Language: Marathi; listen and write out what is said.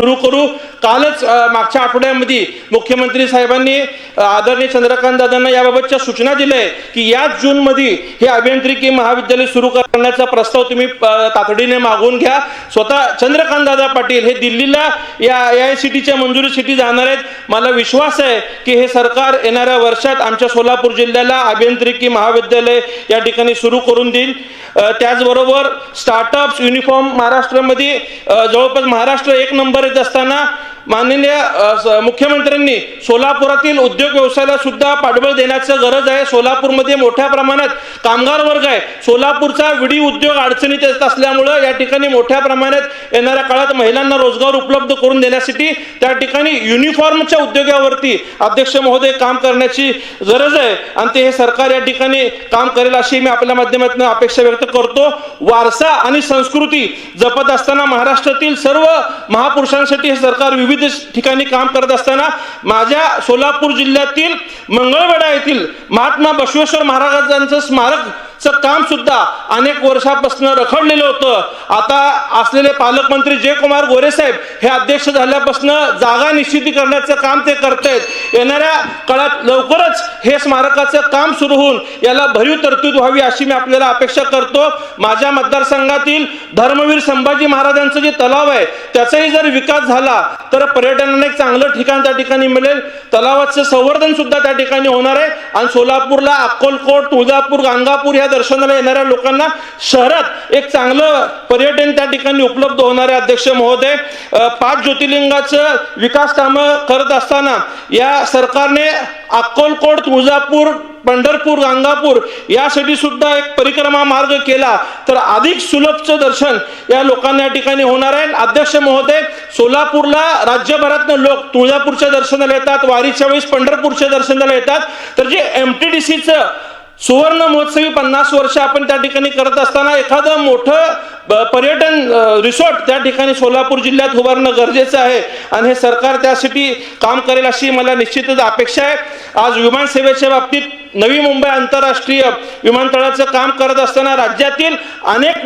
सुरू करू। कालच मागच्या आठवड्यामध्ये मुख्यमंत्री साहेबांनी आदरणीय चंद्रकांत दादांना याबाबतच्या सूचना दिल्या आहे की याच जूनमध्ये हे अभियांत्रिकी महाविद्यालय सुरू करण्याचा प्रस्ताव तुम्ही तातडीने मागून घ्या। स्वतः चंद्रकांत दादा पाटील हे दिल्लीला या AICTच्या मंजुरीसाठी जाणार आहेत। मला विश्वास आहे की हे सरकार येणाऱ्या वर्षात आमच्या सोलापूर जिल्ह्याला अभियांत्रिकी महाविद्यालय या ठिकाणी सुरू करून देईल। त्याचबरोबर स्टार्टअप्स युनिफॉर्म महाराष्ट्रामध्ये जवळपास महाराष्ट्र एक नंबर येत असताना माननीय मुख्यमंत्र्यांनी सोलापुरातील उद्योग व्यवसायाला सुद्धा पाठबळ देण्याची गरज आहे। सोलापूरमध्ये मोठ्या प्रमाणात कामगार वर्ग आहे। सोलापूरचा विडी उद्योग अडचणीत येत असल्यामुळे या ठिकाणी मोठ्या प्रमाणात येणाऱ्या काळात महिलांना रोजगार उपलब्ध करून देण्यासाठी त्या ठिकाणी युनिफॉर्मच्या उद्योगावरती अध्यक्ष महोदय काम करण्याची गरज आहे आणि ते हे सरकार या ठिकाणी काम करेल अशी मी आपल्या माध्यमातून अपेक्षा व्यक्त करतो। वारसा आणि संस्कृती जपत असताना महाराष्ट्रातील सर्व महापुरुषांसाठी हे सरकार विविध ठिकाणी काम करत असताना माझ्या सोलापूर जिल्ह्यातील मंगळवेढा येथील महात्मा बसवेश्वर महाराजांचं स्मारकचं काम सुद्धा अनेक वर्षापासून रखडलेलं होतं। आता असलेले पालकमंत्री जयकुमार गोरे साहेब हे अध्यक्ष झाल्यापासून जागा निश्चिती करण्याचं काम ते करतायत। येणाऱ्या काळात लवकरच हे स्मारकाचं काम सुरू होऊन याला भरीव तरतूद व्हावी अशी मी आपल्याला अपेक्षा करतो। माझ्या मतदारसंघातील धर्मवीर संभाजी महाराजांचं जे तलाव आहे त्याचाही जर विकास झाला तर पर्यटनाला एक चांगलं ठिकाण त्या ठिकाणी मिळेल। तलावाचं संवर्धन सुद्धा त्या ठिकाणी होणार आहे आणि सोलापूरला अक्कलकोट, तुळजापूर, गाणगापूर या दर्शनाला येणाऱ्या लोकांना शहरात एक चांगलं पर्यटन त्या ठिकाणी उपलब्ध होणार आहे। अध्यक्ष महोदय, 5 ज्योतिर्लिंगाचं विकास कामं करत असताना या सरकारने अक्कलकोट, तुळजापूर, पंढरपूर, गाणगापूर यासाठी सुद्धा एक परिक्रमा मार्ग केला तर अधिक सुलभचं दर्शन या लोकांना या ठिकाणी होणार आहे। अध्यक्ष महोदय, सोलापूरला राज्यभरातून लोक तुळजापूरच्या दर्शनाला येतात, वारीच्या वेळेस पंढरपूरच्या दर्शनाला येतात, तर जे MTDCचं सुवर्ण महोत्सवी 50 वर्ष आपण त्या ठिकाणी करत असताना एखादं मोठं पर्यटन रिसॉर्ट त्या ठिकाणी सोलापूर जिल्ह्यात उभारणं गरजेचं आहे आणि हे सरकार त्यासाठी काम करेल अशी मला निश्चितच अपेक्षा आहे। आज विमानसेवेच्या बाबतीत नवी मुंबई आंतरराष्ट्रीय विमानतळाचं काम करत असताना राज्यातील अनेक